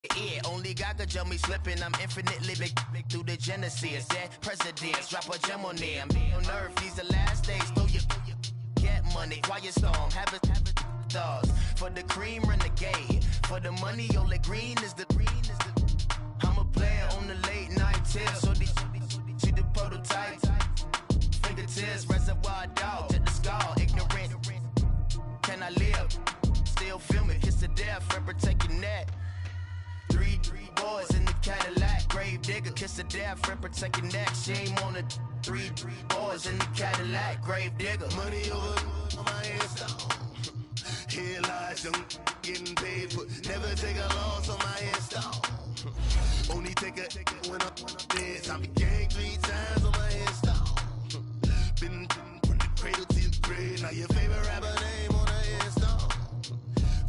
Yeah, only God could jump me slipping. I'm infinitely big through the genesis. That presidents drop a gem on there. I'm on earth, these the last days. Throw your get money, quiet storm, have it stars. For the cream, renegade. For the money, only green is the I'm a player on the late night tips. So these see the prototype. Fingertips, reservoir dog, to the skull. Ignorant, can I live? Still film it, kiss to death, forever taking that. Three boys in the Cadillac, grave digger, kiss to death, forever taking that. Shame on the three boys in the Cadillac, grave digger. Money over on my headstone. Here lies young getting paid for. Never take a loss on my headstone. Only take a when I'm dead. I'm gang 3 times on my headstone. Been from the cradle to the grave. Now your favorite rapper name on the headstone.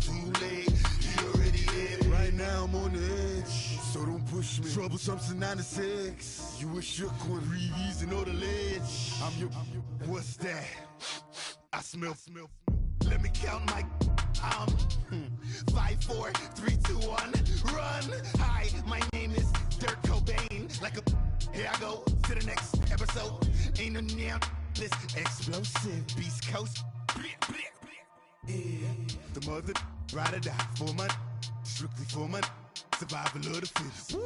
Too late, he already dead. Right now I'm on the edge, so don't push me. Troublesome since 96. You a shook one, breathe easy, know the ledge. I'm your, what's that? I smell. Let me count my 5, 4, 3, 2, 1, run. Hi, my name is Dirk Cobain. Like a, here I go to the next episode. Ain't no damn this explosive Beast Coast. Yeah. The mother ride or die for my strictly for my survival of the fittest.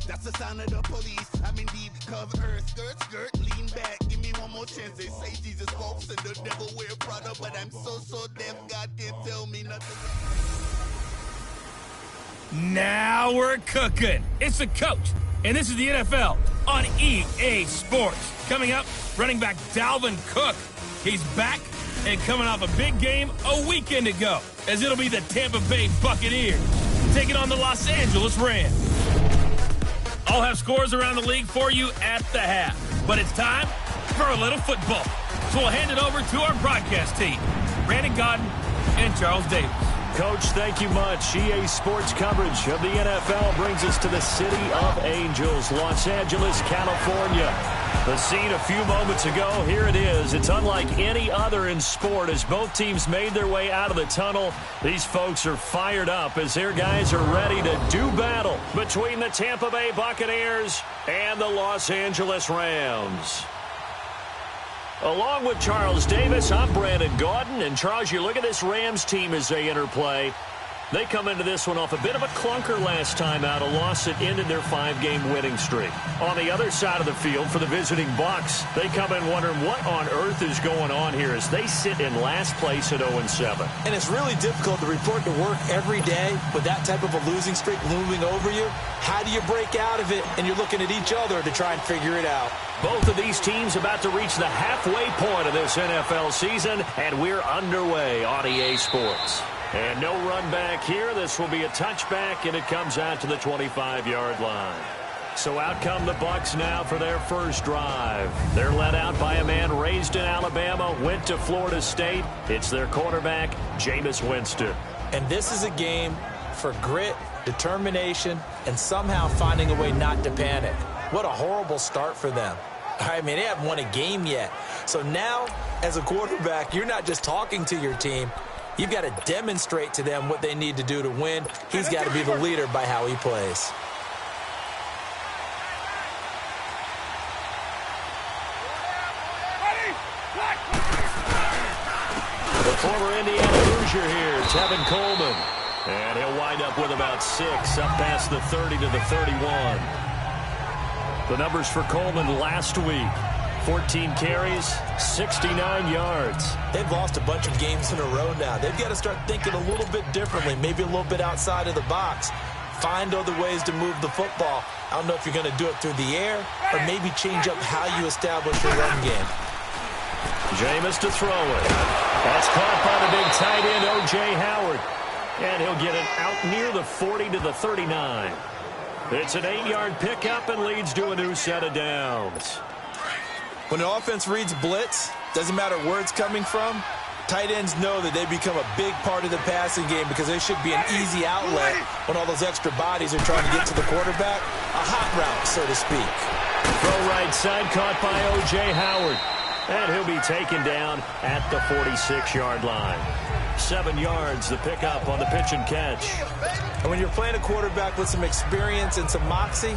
That's the sound of the police. I'm in deep cover, skirt, lean back. Give me one more chance. They say Jesus walks and the devil wear Prada, but I'm so deaf, God can't tell me nothing. Now we're cooking. It's the coach, and this is the NFL on EA Sports. Coming up, running back Dalvin Cook. He's back and coming off a big game a weekend ago, as it'll be the Tampa Bay Buccaneers taking on the Los Angeles Rams. I'll have scores around the league for you at the half, but it's time for a little football. So we'll hand it over to our broadcast team, Brandon Godden and Charles Davis. Coach, thank you much. EA Sports coverage of the NFL brings us to the City of Angels, Los Angeles, California. The scene a few moments ago, here it is. It's unlike any other in sport as both teams made their way out of the tunnel. These folks are fired up as their guys are ready to do battle between the Tampa Bay Buccaneers and the Los Angeles Rams. Along with Charles Davis, I'm Brandon Gaudin. And Charles, you look at this Rams team as they interplay. They come into this one off a bit of a clunker last time out, a loss that ended their 5-game winning streak. On the other side of the field for the visiting Bucs, they come in wondering what on earth is going on here as they sit in last place at 0-7. And it's really difficult to report to work every day with that type of a losing streak looming over you. How do you break out of it? And you're looking at each other to try and figure it out. Both of these teams about to reach the halfway point of this NFL season, and we're underway on EA Sports. And no run back here. This will be a touchback, and it comes out to the 25-yard line. So out come the Bucs now for their first drive. They're led out by a man raised in Alabama, went to Florida State. It's their quarterback, Jameis Winston. And this is a game for grit, determination, and somehow finding a way not to panic. What a horrible start for them. I mean, they haven't won a game yet. So now, as a quarterback, you're not just talking to your team. You've got to demonstrate to them what they need to do to win. He's got to be the leader by how he plays. The former Indiana Hoosier here, Tevin Coleman. And he'll wind up with about 6, up past the 30 to the 31. The numbers for Coleman last week. 14 carries, 69 yards. They've lost a bunch of games in a row now. They've got to start thinking a little bit differently, maybe a little bit outside of the box. Find other ways to move the football. I don't know if you're going to do it through the air or maybe change up how you establish your run game. Jameis to throw it. That's caught by the big tight end, O.J. Howard. And he'll get it out near the 40 to the 39. It's an 8-yard pickup and leads to a new set of downs. When the offense reads blitz, doesn't matter where it's coming from, tight ends know that they become a big part of the passing game because they should be an easy outlet when all those extra bodies are trying to get to the quarterback. A hot route, so to speak. Throw right side caught by O.J. Howard. And he'll be taken down at the 46-yard line. 7 yards, the pickup on the pitch and catch. And when you're playing a quarterback with some experience and some moxie,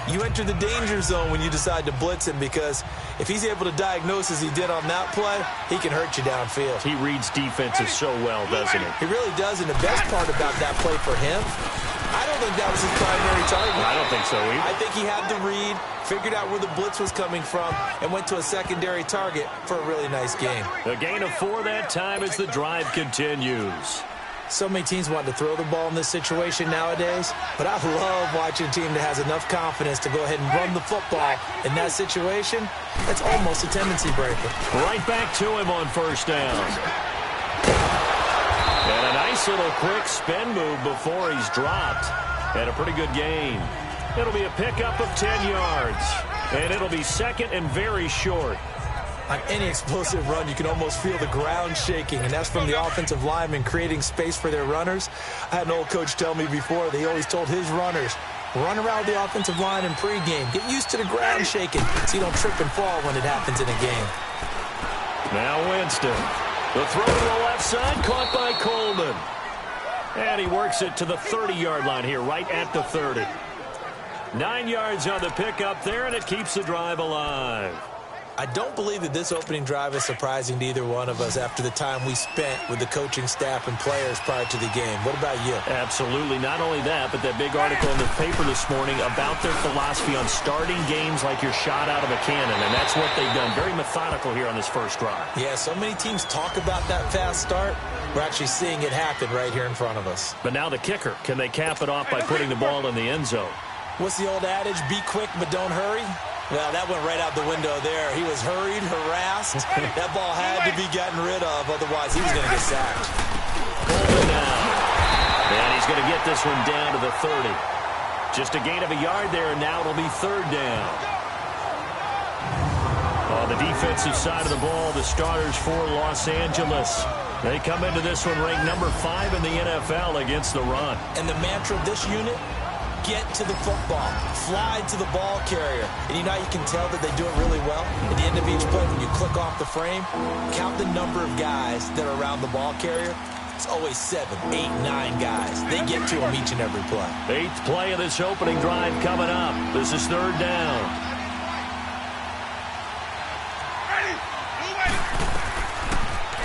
you enter the danger zone when you decide to blitz him, because if he's able to diagnose as he did on that play, he can hurt you downfield. He reads defenses so well, doesn't he? He really does, and the best part about that play for him, I don't think that was his primary target. I don't think so either. I think he had the read, figured out where the blitz was coming from, and went to a secondary target for a really nice game. A gain of 4 that time as the drive continues. So many teams want to throw the ball in this situation nowadays, but I love watching a team that has enough confidence to go ahead and run the football in that situation. It's almost a tendency breaker. Right back to him on first down. And a nice little quick spin move before he's dropped. And a pretty good gain. It'll be a pickup of 10 yards. And it'll be second and very short. On any explosive run, you can almost feel the ground shaking, and that's from the offensive linemen creating space for their runners. I had an old coach tell me before that he always told his runners, run around the offensive line in pregame. Get used to the ground shaking so you don't trip and fall when it happens in a game. Now Winston. The throw to the left side, caught by Coleman. And he works it to the 30-yard line here, right at the 30. 9 yards on the pickup there, and it keeps the drive alive. I don't believe that this opening drive is surprising to either one of us after the time we spent with the coaching staff and players prior to the game. What about you? Absolutely. Not only that, but that big article in the paper this morning about their philosophy on starting games like you're shot out of a cannon, and that's what they've done. Very methodical here on this first drive. Yeah, so many teams talk about that fast start. We're actually seeing it happen right here in front of us. But now the kicker. Can they cap it off by putting the ball in the end zone? What's the old adage? Be quick, but don't hurry? Well, that went right out the window there. He was hurried, harassed. That ball had to be gotten rid of, otherwise he was going to get sacked. Coleman now. And he's going to get this one down to the 30. Just a gain of a yard there, and now it'll be third down. On the defensive side of the ball, the starters for Los Angeles. They come into this one ranked number 5 in the NFL against the run. And the mantra of this unit, get to the football, fly to the ball carrier. And you know how you can tell that they do it really well? At the end of each play, when you click off the frame, count the number of guys that are around the ball carrier. It's always 7, 8, 9 guys. They get to them each and every play. 8th play of this opening drive coming up. This is third down.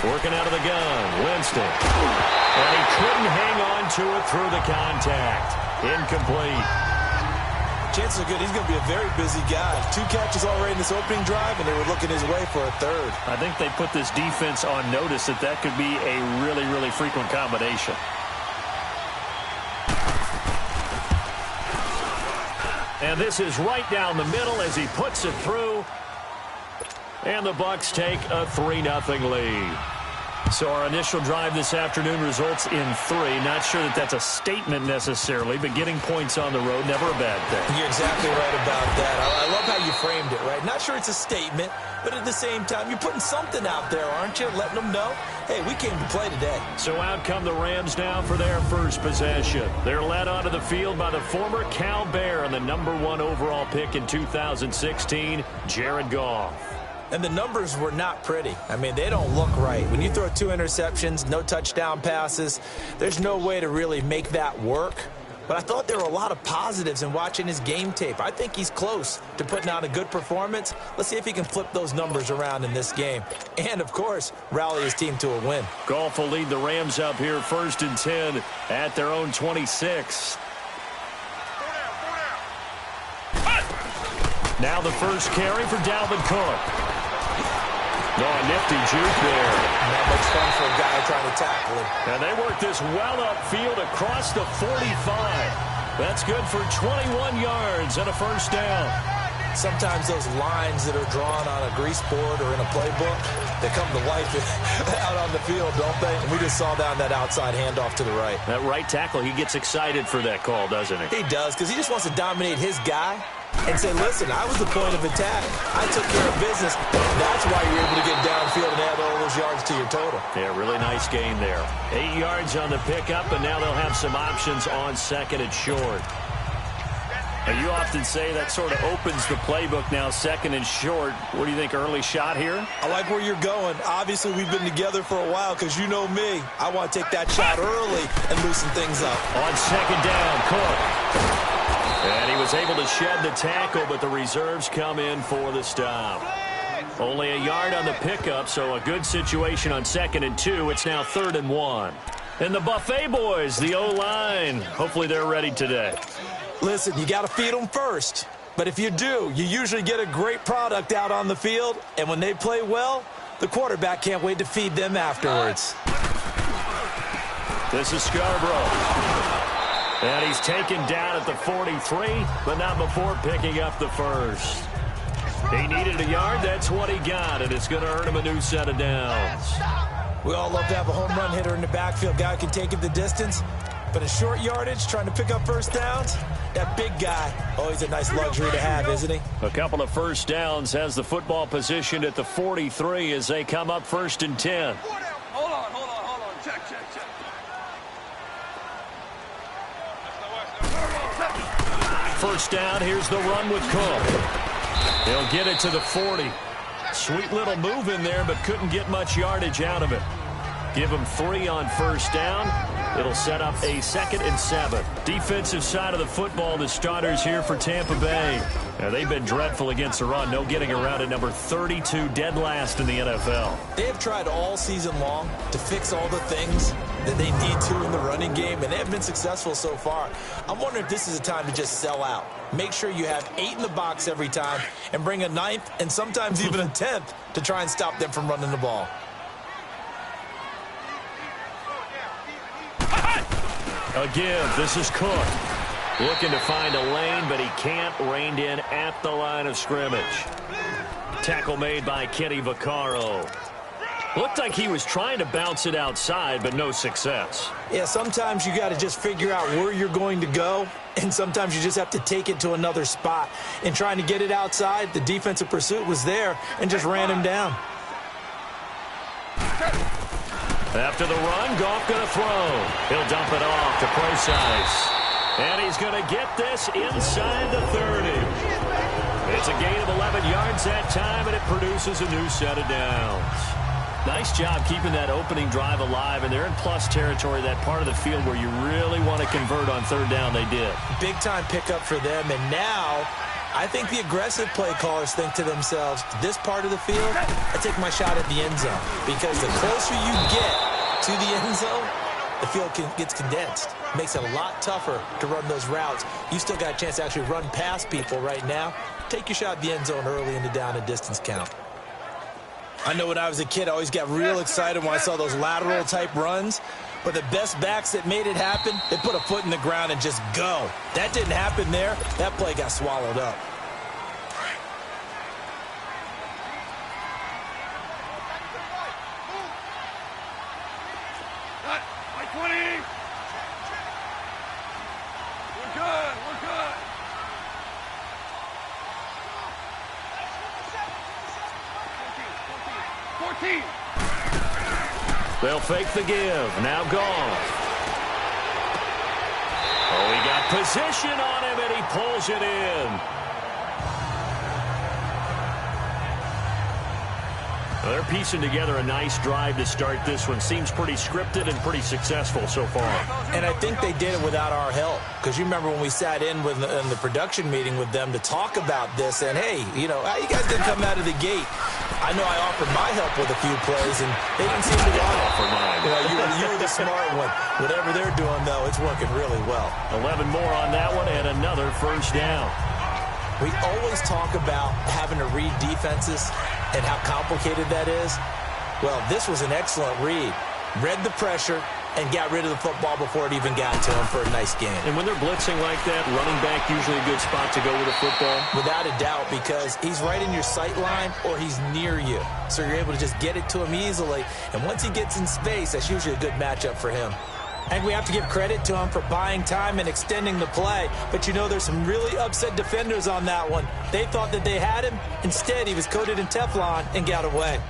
Working out of the gun, Winston. And he couldn't hang on to it through the contact. Incomplete. Chances are good he's going to be a very busy guy. 2 catches already in this opening drive, and they were looking his way for a third. I think they put this defense on notice that could be a really, really frequent combination. And this is right down the middle as he puts it through. And the Bucs take a 3-0 lead. So our initial drive this afternoon results in 3. Not sure that that's a statement necessarily, but getting points on the road, never a bad thing. You're exactly right about that. I love how you framed it, right? Not sure it's a statement, but at the same time, you're putting something out there, aren't you? Letting them know, hey, we came to play today. So out come the Rams now for their first possession. They're led onto the field by the former Cal Bear and the number 1 overall pick in 2016, Jared Goff. And the numbers were not pretty. I mean, they don't look right. When you throw 2 interceptions, no touchdown passes, there's no way to really make that work. But I thought there were a lot of positives in watching his game tape. I think he's close to putting out a good performance. Let's see if he can flip those numbers around in this game. And, of course, rally his team to a win. Goff will lead the Rams up here 1st and 10 at their own 26. Now the first carry for Dalvin Cook. No, a nifty juke there. Not much fun for a guy trying to tackle him. And they work this well upfield across the 45. That's good for 21 yards and a first down. Sometimes those lines that are drawn on a grease board or in a playbook, they come to life out on the field, don't they? And we just saw down that outside handoff to the right. That right tackle, he gets excited for that call, doesn't he? He does, because he just wants to dominate his guy and say, listen, I was the point of attack. I took care of business. That's why you're able to get downfield and add all those yards to your total. Yeah, really nice gain there. 8 yards on the pickup, and now they'll have some options on 2nd and short. You often say that sort of opens the playbook now, second and short. What do you think, early shot here? I like where you're going. Obviously, we've been together for a while because you know me. I want to take that shot early and loosen things up. On second down, Cook. And he was able to shed the tackle, but the reserves come in for the stop. Only a yard on the pickup, so a good situation on 2nd and 2. It's now 3rd and 1. And the Buffet boys, the O-line, hopefully they're ready today. Listen, you got to feed them first. But if you do, you usually get a great product out on the field. And when they play well, the quarterback can't wait to feed them afterwards. This is Scarborough. And he's taken down at the 43, but not before picking up the first. He needed a yard. That's what he got, and it's going to earn him a new set of downs. We all love to have a home run hitter in the backfield. Guy who can take it the distance. But in short yardage, trying to pick up first downs, that big guy, always a nice luxury to have, isn't he? A couple of first downs, has the football positioned at the 43 as they come up 1st and 10. Hold on. Check. First down, here's the run with Cook. He'll get it to the 40. Sweet little move in there, but couldn't get much yardage out of it. Give him 3 on first down. It'll set up a 2nd and 7. Defensive side of the football, the starters here for Tampa Bay. Now, they've been dreadful against the run. No getting around at number 32, dead last in the NFL. They have tried all season long to fix all the things that they need to in the running game, and they have been successful so far. I'm wondering if this is a time to just sell out. Make sure you have 8 in the box every time and bring a 9th and sometimes even a 10th to try and stop them from running the ball. A give. This is Cook. Looking to find a lane, but he can't. Reined in at the line of scrimmage. Tackle made by Kenny Vaccaro. Looked like he was trying to bounce it outside, but no success. Yeah, sometimes you got to just figure out where you're going to go, and sometimes you just have to take it to another spot. In trying to get it outside, the defensive pursuit was there and just ran him down. After the run, Goff going to throw. He'll dump it off to Procise. And he's going to get this inside the 30. It's a gain of 11 yards that time, and it produces a new set of downs. Nice job keeping that opening drive alive, and they're in plus territory, that part of the field where you really want to convert on 3rd down. They did. Big-time pickup for them, and now I think the aggressive play callers think to themselves, this part of the field, I take my shot at the end zone. Because the closer you get to the end zone, the field gets condensed. Makes it a lot tougher to run those routes. You still got a chance to actually run past people right now. Take your shot at the end zone early in the down and distance count. I know when I was a kid, I always got real excited when I saw those lateral type runs. But the best backs that made it happen, they put a foot in the ground and just go. That didn't happen there. That play got swallowed up. Like 20. We're good. 14. They'll fake the give. Now Goff. Oh, he got position on him, and he pulls it in. They're piecing together a nice drive to start this one. Seems pretty scripted and pretty successful so far. And I think they did it without our help. Because you remember when we sat in the production meeting with them to talk about this. And, hey, you know, how you guys didn't come out of the gate? I know I offered my help with a few plays, and they didn't seem to want it. For mine. You know, you were the smart one. Whatever they're doing, though, it's working really well. 11 more on that one and another first down. We always talk about having to read defenses and how complicated that is. Well, this was an excellent read. Read the pressure and got rid of the football before it even got to him for a nice game. And when they're blitzing like that, running back usually a good spot to go with a football? Without a doubt, because he's right in your sight line or he's near you. So you're able to just get it to him easily. And once he gets in space, that's usually a good matchup for him. I think we have to give credit to him for buying time and extending the play. But, you know, there's some really upset defenders on that one. They thought that they had him. Instead, he was coated in Teflon and got away.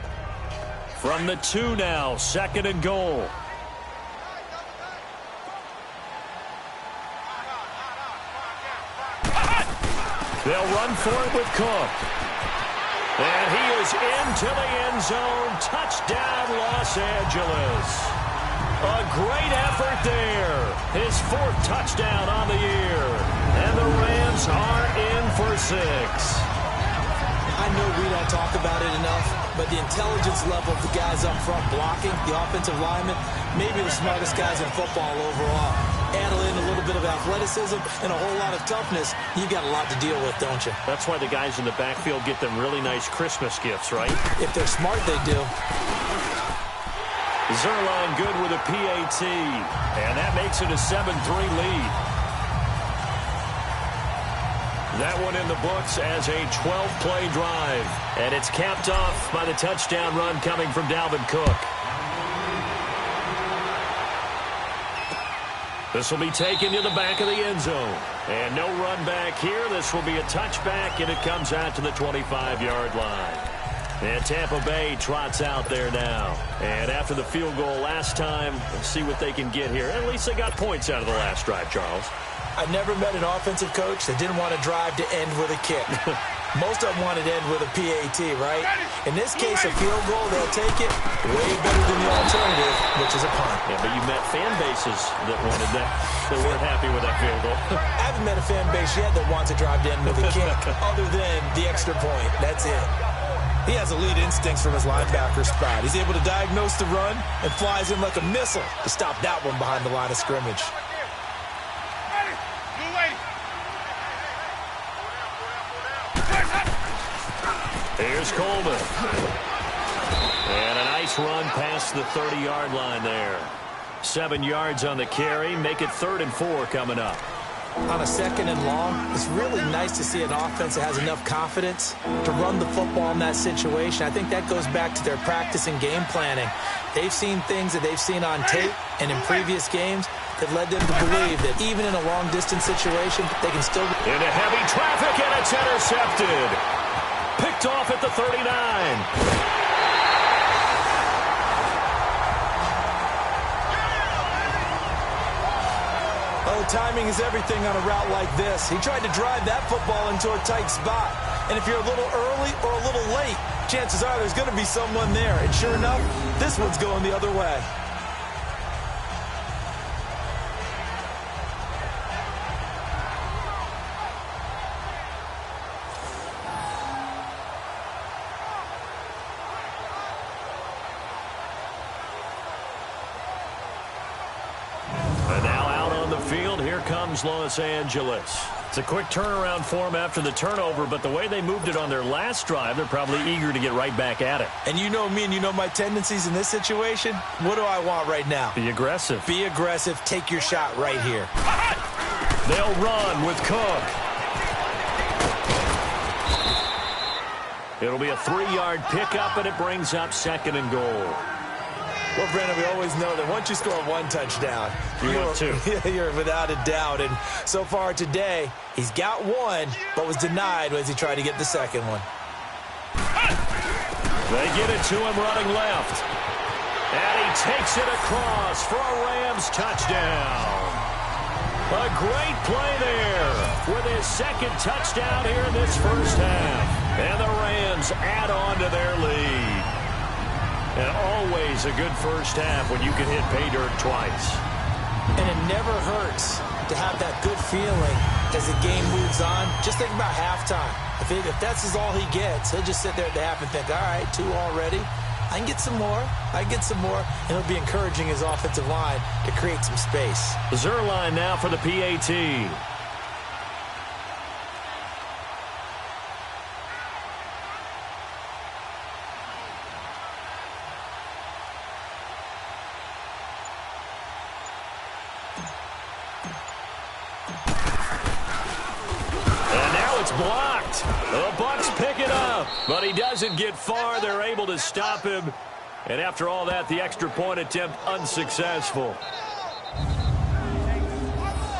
From the 2 now, 2nd and goal. They'll run for it with Cook. And he is into the end zone. Touchdown, Los Angeles. A great effort there. His 4th touchdown on the year. And the Rams are in for 6. I know we don't talk about it enough, but the intelligence level of the guys up front blocking, the offensive linemen, maybe the smartest guys in football overall. Add in a little bit of athleticism and a whole lot of toughness, you got a lot to deal with, don't you? That's why the guys in the backfield get them really nice Christmas gifts, right? If they're smart, they do. Zerline good with a PAT, and that makes it a 7-3 lead. That one in the books as a 12-play drive. And it's capped off by the touchdown run coming from Dalvin Cook. This will be taken to the back of the end zone. And no run back here. This will be a touchback, and it comes out to the 25-yard line. And Tampa Bay trots out there now. And after the field goal last time, let's see what they can get here. At least they got points out of the last drive, Charles. I never met an offensive coach that didn't want to drive to end with a kick. Most of them wanted to end with a PAT, right? In this case, a field goal, they'll take it way better than the alternative, which is a punt. Yeah, but you met fan bases that wanted that, that weren't happy with that field goal. I haven't met a fan base yet that wants to drive to end with a kick, other than the extra point. That's it. He has elite instincts from his linebacker spot. He's able to diagnose the run and flies in like a missile to stop that one behind the line of scrimmage. Here's Coleman. And a nice run past the 30-yard line there. 7 yards on the carry. Make it 3rd and 4 coming up. On a 2nd and long, it's really nice to see an offense that has enough confidence to run the football in that situation. I think that goes back to their practice and game planning. They've seen things that they've seen on tape and in previous games that led them to believe that even in a long-distance situation, they can still... Into heavy traffic, and it's intercepted. Picked off at the 39. Oh, timing is everything on a route like this. He tried to drive that football into a tight spot. And if you're a little early or a little late, chances are there's going to be someone there. And sure enough, this one's going the other way. Los Angeles. It's a quick turnaround for them after the turnover, but the way they moved it on their last drive, they're probably eager to get right back at it. And you know me and you know my tendencies in this situation. What do I want right now? Be aggressive. Be aggressive. Take your shot right here. They'll run with Cook. It'll be a 3-yard pickup, and it brings up 2nd and goal. Well, Brandon, we always know that once you score one touchdown, you're without a doubt. And so far today, he's got one, but was denied as he tried to get the second one. They get it to him running left. And he takes it across for a Rams touchdown. A great play there with his 2nd touchdown here in this first half. And the Rams add on to their lead. And always a good first half when you can hit pay dirt twice. And it never hurts to have that good feeling as the game moves on. Just think about halftime. If that's all he gets, he'll just sit there at the half and think, all right, 2 already. I can get some more. I can get some more. And he'll be encouraging his offensive line to create some space. Zerline now for the PAT. Blocked. The Bucs pick it up, but he doesn't get far. They're able to stop him. And after all that, the extra point attempt unsuccessful.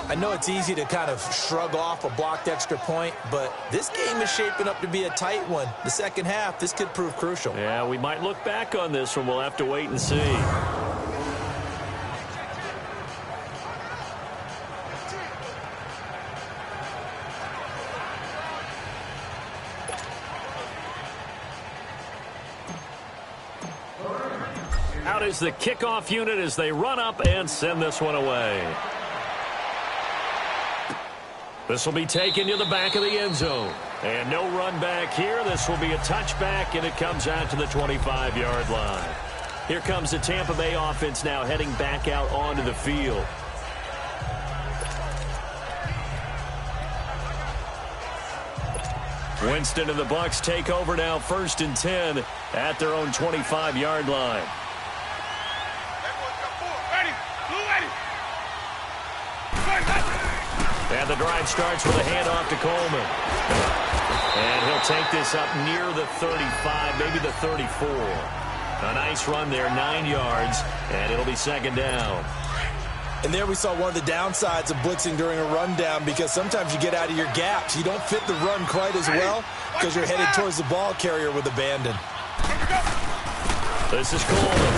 I know it's easy to kind of shrug off a blocked extra point, but this game is shaping up to be a tight one. The second half, this could prove crucial. Yeah, we might look back on this one. We'll have to wait and see. Out is the kickoff unit as they run up and send this one away. This will be taken to the back of the end zone. And no run back here. This will be a touchback, and it comes out to the 25-yard line. Here comes the Tampa Bay offense now heading back out onto the field. Winston and the Bucs take over now, 1st and 10 at their own 25-yard line. And the drive starts with a handoff to Coleman. And he'll take this up near the 35, maybe the 34. A nice run there, 9 yards, and it'll be 2nd down. And there we saw one of the downsides of blitzing during a rundown, because sometimes you get out of your gaps. You don't fit the run quite as well because you're headed towards the ball carrier with abandon. This is Coleman,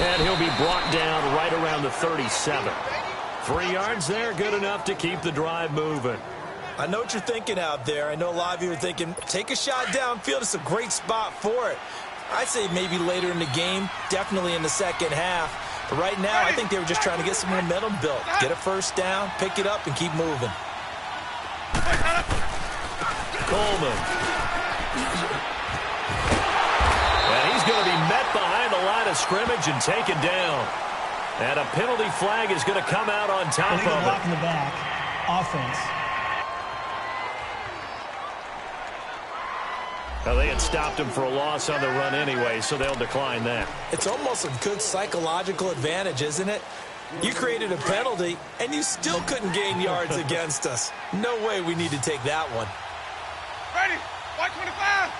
and he'll be brought down right around the 37. 3 yards there, good enough to keep the drive moving. I know what you're thinking out there. I know a lot of you are thinking, take a shot downfield. It's a great spot for it. I'd say maybe later in the game, definitely in the second half. But right now, I think they were just trying to get some momentum built. Get a first down, pick it up, and keep moving. Coleman. And he's going to be met behind the line of scrimmage and taken down. And a penalty flag is going to come out on top of it. Block in the back. Offense. Well, they had stopped him for a loss on the run anyway, so they'll decline that. It's almost a good psychological advantage, isn't it? You created a penalty, and you still couldn't gain yards against us. No way we need to take that one. Ready? 125.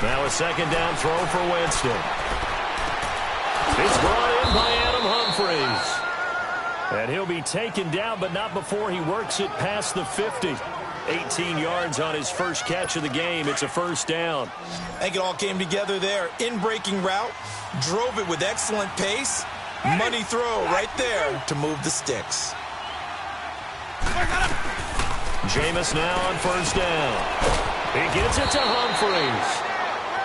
Now a 2nd down throw for Winston. It's brought in by Adam Humphries. And he'll be taken down, but not before he works it past the 50. 18 yards on his first catch of the game. It's a 1st down. I think it all came together there. In-breaking route, drove it with excellent pace. Money throw right there to move the sticks. Jameis now on 1st down. He gets it to Humphries.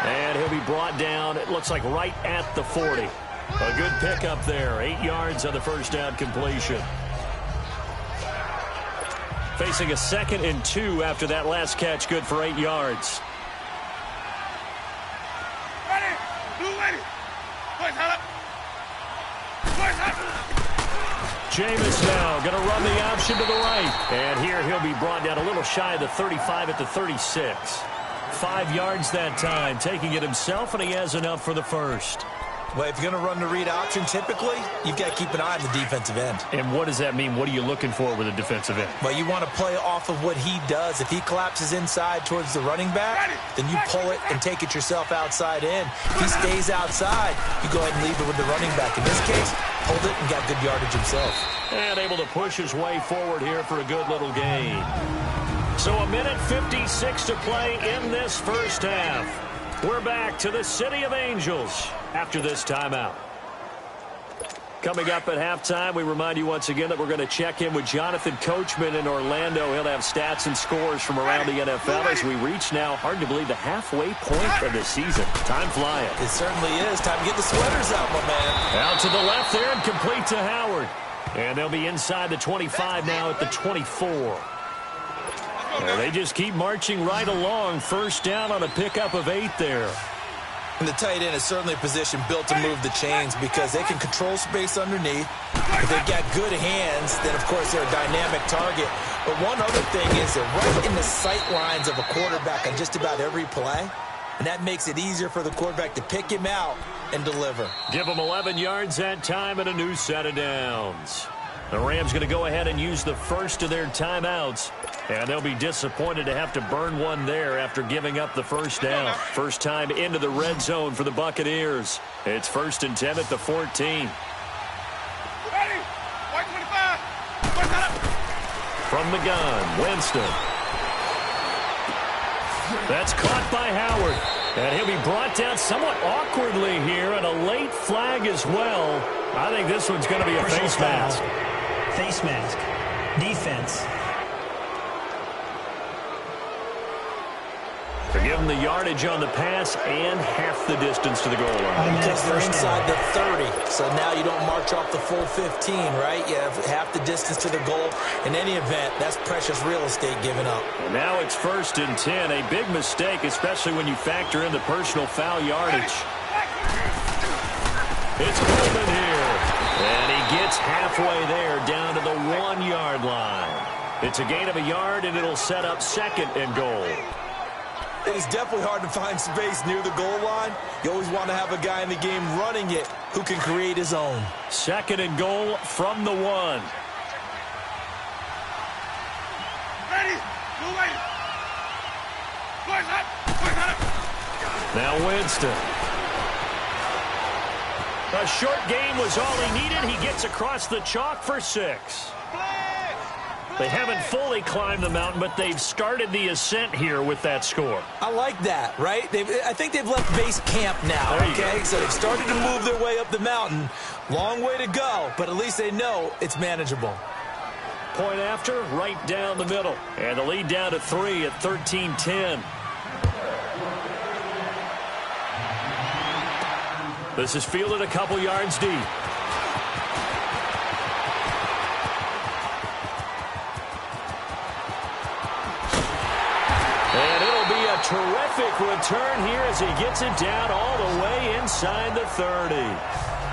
And he'll be brought down, it looks like right at the 40. A good pickup there. 8 yards on the 1st down completion. Facing a 2nd and 2 after that last catch, good for 8 yards. Ready? Blue ready. Jameis now going to run the option to the right. And here he'll be brought down a little shy of the 35 at the 36. 5 yards that time, taking it himself, and he has enough for the 1st. Well, if you're going to run the read option, typically, you've got to keep an eye on the defensive end. And what does that mean? What are you looking for with a defensive end? Well, you want to play off of what he does. If he collapses inside towards the running back, then you pull it and take it yourself outside in. If he stays outside, you go ahead and leave it with the running back. In this case, hold it and got good yardage himself. And able to push his way forward here for a good little gain. So a minute 56 to play in this 1st half. We're back to the City of Angels after this timeout. Coming up at halftime, we remind you once again that we're going to check in with Jonathan Coachman in Orlando. He'll have stats and scores from around the NFL as we reach now, hard to believe, the halfway point of the season. Time flying. It certainly is. Time to get the sweaters out, my man. Out to the left there and complete to Howard. And they'll be inside the 25 now at the 24. And they just keep marching right along. 1st down on a pickup of 8 there. And the tight end is certainly a position built to move the chains because they can control space underneath. If they've got good hands, then, of course, they're a dynamic target. But one other thing is they're right in the sight lines of a quarterback on just about every play. And that makes it easier for the quarterback to pick him out and deliver. Give them 11 yards that time and a new set of downs. The Rams going to go ahead and use the first of their timeouts. And they'll be disappointed to have to burn one there after giving up the 1st down. First time into the red zone for the Buccaneers. It's 1st and 10 at the 14. Ready? 125. From the gun, Winston. That's caught by Howard. And he'll be brought down somewhat awkwardly here, and a late flag as well. I think this one's going to be a face mask. Face mask. Defense. To give them the yardage on the pass and half the distance to the goal line. Because they're inside the 30. So now you don't march off the full 15, right? You have half the distance to the goal. In any event, that's precious real estate given up. And now it's 1st and 10. A big mistake, especially when you factor in the personal foul yardage. It's Coleman here. And he gets halfway there down to the 1-yard line. It's a gain of a yard, and it'll set up 2nd and goal. It is definitely hard to find space near the goal line. You always want to have a guy in the game running it who can create his own. 2nd and goal from the 1. Ready? Blue waiting. Boys up. Boys up. Now Winston. A short game was all he needed. He gets across the chalk for 6. They haven't fully climbed the mountain, but they've started the ascent here with that score. I like that, right? I think they've left base camp now, okay? So they've started to move their way up the mountain. Long way to go, but at least they know it's manageable. Point after, right down the middle. And the lead down to 3 at 13-10. This is fielded a couple yards deep. And it'll be a terrific return here as he gets it down all the way inside the 30.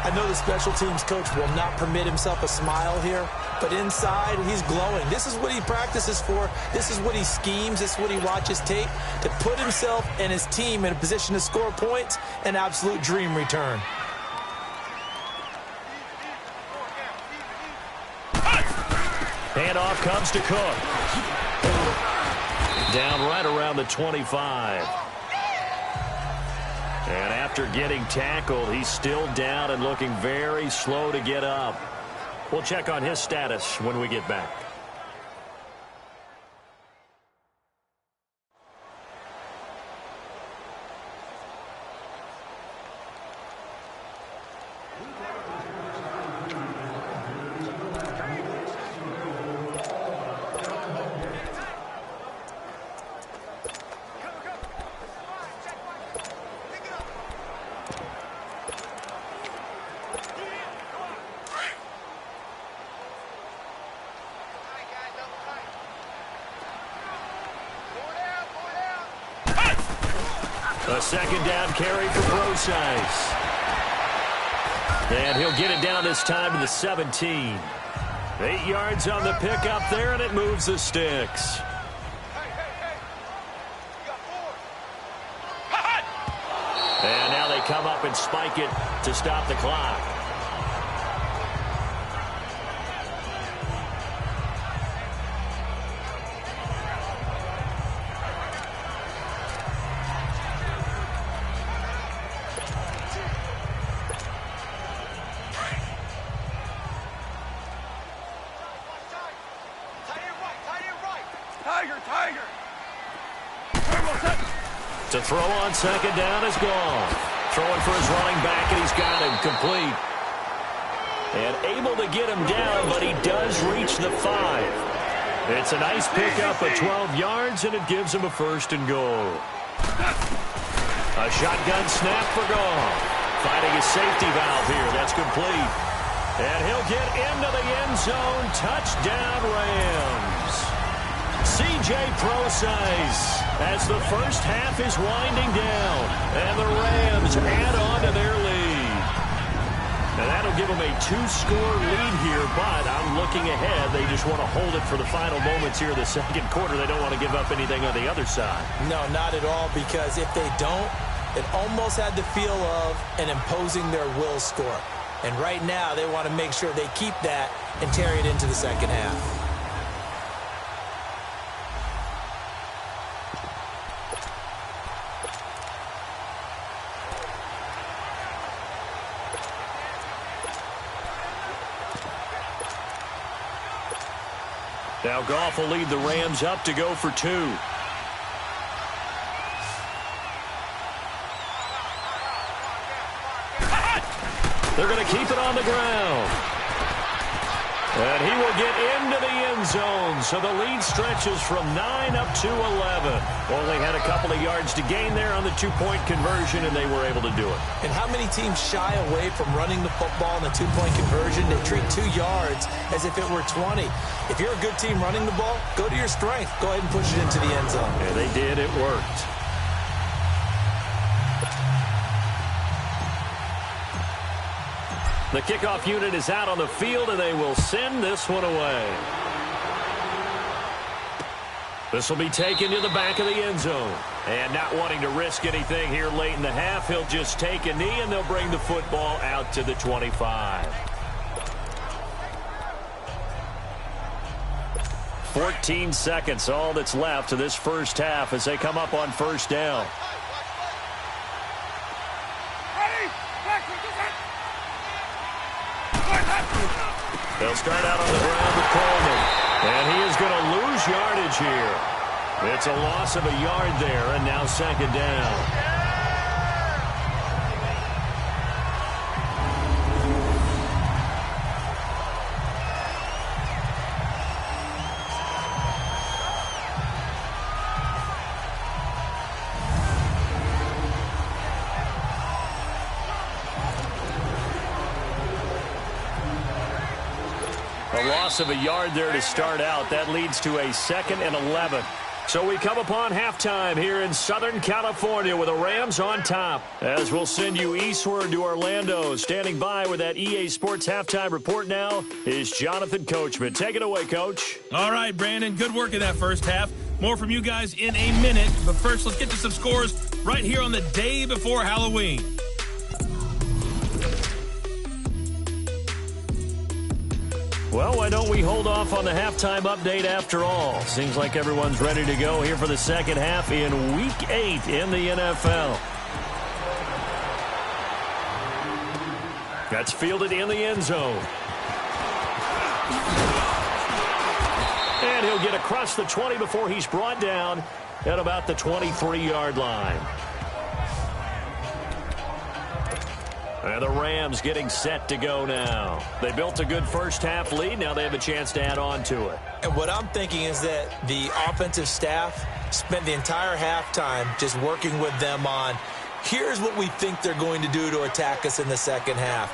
I know the special teams coach will not permit himself a smile here, but inside he's glowing. This is what he practices for. This is what he schemes. This is what he watches tape to put himself and his team in a position to score points. An absolute dream return. Handoff comes to Cook. Down right around the 25. And after getting tackled, he's still down and looking very slow to get up. We'll check on his status when we get back. A 2nd down carry for Brosize. And he'll get it down this time to the 17. 8 yards on the pickup there, and it moves the sticks. And now they come up and spike it to stop the clock. To throw on 2nd down is gone. Throwing for his running back, and he's got him complete. And able to get him down, but he does reach the 5. It's a nice pickup of 12 yards, and it gives him a 1st and goal. A shotgun snap for Goff. Finding his safety valve here. That's complete. And he'll get into the end zone. Touchdown, Rams. C.J. Brosize as the first half is winding down, and the Rams add on to their lead. Now that'll give them a 2-score lead here, but I'm looking ahead. They just want to hold it for the final moments here of the 2nd quarter. They don't want to give up anything on the other side. No, not at all, because if they don't, it almost had the feel of an imposing their will score. And right now, they want to make sure they keep that and carry it into the 2nd half. Now Goff will lead the Rams up to go for 2. They're going to keep it on the ground. And he will get into the end zone, so the lead stretches from 9 up to 11. Only had a couple of yards to gain there on the two-point conversion, and they were able to do it. And how many teams shy away from running the football in the two-point conversion? They treat 2 yards as if it were 20. If you're a good team running the ball, go to your strength. Go ahead and push it into the end zone. And they did. It worked. The kickoff unit is out on the field, and they will send this one away. This will be taken to the back of the end zone. And not wanting to risk anything here late in the half, he'll just take a knee, and they'll bring the football out to the 25. 14 seconds, all that's left of this first half as they come up on first down. They'll start out on the ground with Coleman. And he is going to lose yardage here. It's a loss of a yard there, and now second down. A loss of a yard there to start out. That leads to a 2nd and 11. So we come upon halftime here in Southern California with the Rams on top. As we'll send you eastward to Orlando. Standing by with that EA Sports halftime report now is Jonathan Coachman. Take it away, Coach. All right, Brandon, good work in that first half. More from you guys in a minute. But first, let's get to some scores right here on the day before Halloween. Well, why don't we hold off on the halftime update after all? Seems like everyone's ready to go here for the second half in Week 8 in the NFL. That's fielded in the end zone. And he'll get across the 20 before he's brought down at about the 23-yard line. And the Rams getting set to go now. They built a good first-half lead. Now they have a chance to add on to it. And what I'm thinking is that the offensive staff spent the entire halftime just working with them on, here's what we think they're going to do to attack us in the second half.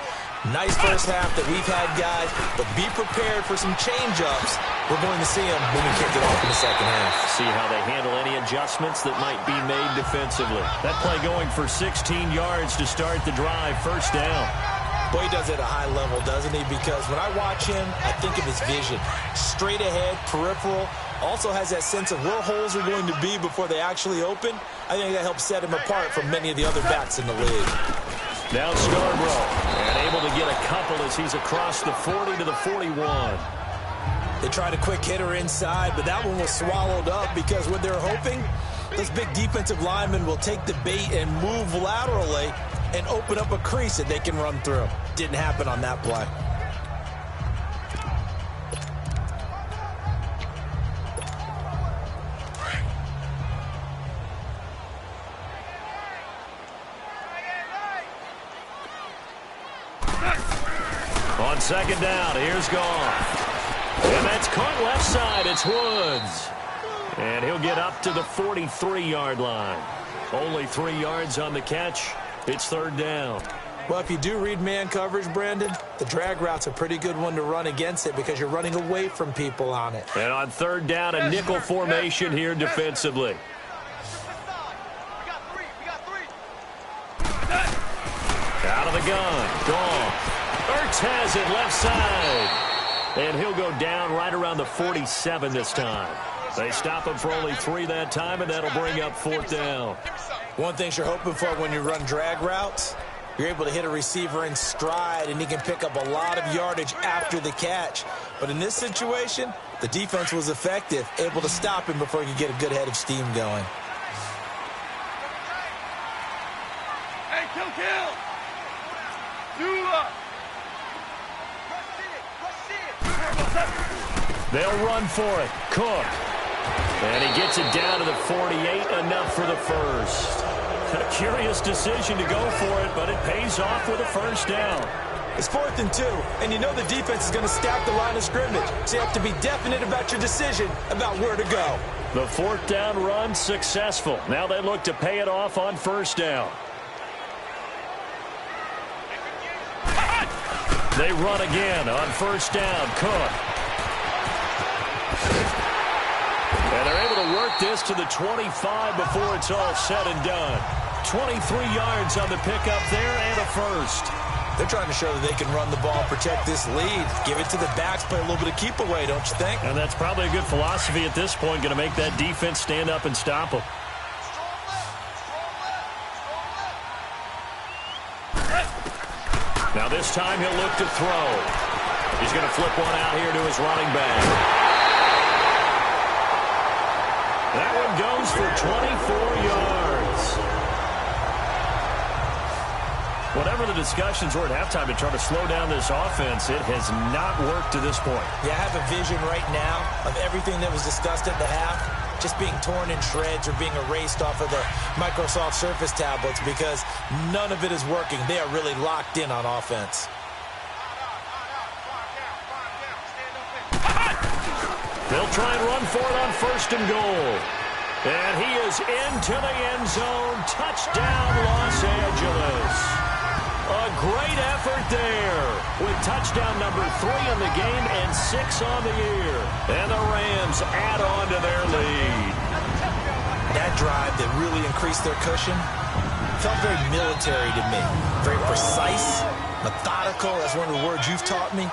Nice first half that we've had, guys, but be prepared for some change-ups. We're going to see them when we kick it off in the second half. See how they handle any adjustments that might be made defensively. That play going for 16 yards to start the drive, first down. Boy, he does it at a high level, doesn't he? Because when I watch him, I think of his vision. Straight ahead, peripheral. Also has that sense of where holes are going to be before they actually open. I think that helps set him apart from many of the other backs in the league. Now Scarborough, and able to get a couple as he's across the 40 to the 41. They tried a quick hitter inside, but that one was swallowed up because what they're hoping, this big defensive lineman will take the bait and move laterally and open up a crease that they can run through. Didn't happen on that play. On second down, here's Goff. And that's caught left side. It's Woods. And he'll get up to the 43-yard line. Only 3 yards on the catch. It's third down. Well, if you do read man coverage, Brandon, the drag route's a pretty good one to run against it because you're running away from people on it. And on third down, a nickel formation here defensively. Out of the gun. Goff. Ertz has it left side. And he'll go down right around the 47 this time. They stop him for only 3 that time, and that'll bring up fourth down. One thing you're hoping for when you run drag routes, you're able to hit a receiver in stride, and he can pick up a lot of yardage after the catch. But in this situation, the defense was effective, able to stop him before he could get a good head of steam going. Hey, kill! They'll run for it. Cook. And he gets it down to the 48, enough for the first. A curious decision to go for it, but it pays off with a first down. It's 4th and 2, and you know the defense is going to stack the line of scrimmage. So you have to be definite about your decision about where to go. The 4th down run successful. Now they look to pay it off on 1st down. They run again on 1st down. Cook. And they're able to work this to the 25 before it's all said and done. 23 yards on the pickup there and a first. They're trying to show that they can run the ball, protect this lead, give it to the backs, play a little bit of keep away, don't you think? And that's probably a good philosophy at this point, going to make that defense stand up and stop them. Now this time he'll look to throw. He's going to flip one out here to his running back. That one goes for 24 yards. Whatever the discussions were at halftime to try to slow down this offense, it has not worked to this point. Yeah, I have a vision right now of everything that was discussed at the half just being torn in shreds or being erased off of the Microsoft Surface tablets because none of it is working. They are really locked in on offense. They'll try and run for it on 1st and goal. And he is into the end zone. Touchdown, Los Angeles. A great effort there with touchdown number 3 in the game and 6 on the year. And the Rams add on to their lead. That drive that really increased their cushion felt very military to me. Very precise, methodical. That's one of the words you've taught me.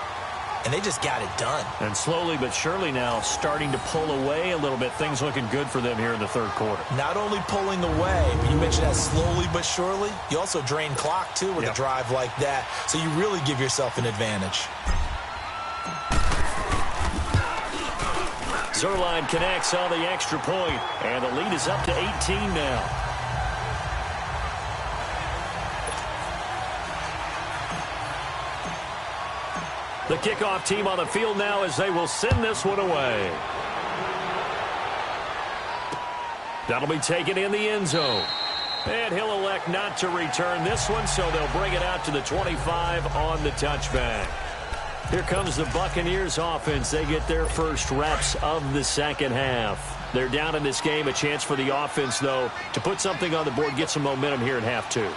And they just got it done. And slowly but surely now starting to pull away a little bit. Things looking good for them here in the 3rd quarter. Not only pulling away, but you mentioned that slowly but surely. You also drain clock, too, with a drive like that. So you really give yourself an advantage. Zerline connects on the extra point, and the lead is up to 18 now. The kickoff team on the field now as they will send this one away. That'll be taken in the end zone. And he'll elect not to return this one, so they'll bring it out to the 25 on the touchback. Here comes the Buccaneers offense. They get their first reps of the 2nd half. They're down in this game. A chance for the offense, though, to put something on the board, get some momentum here in half 2.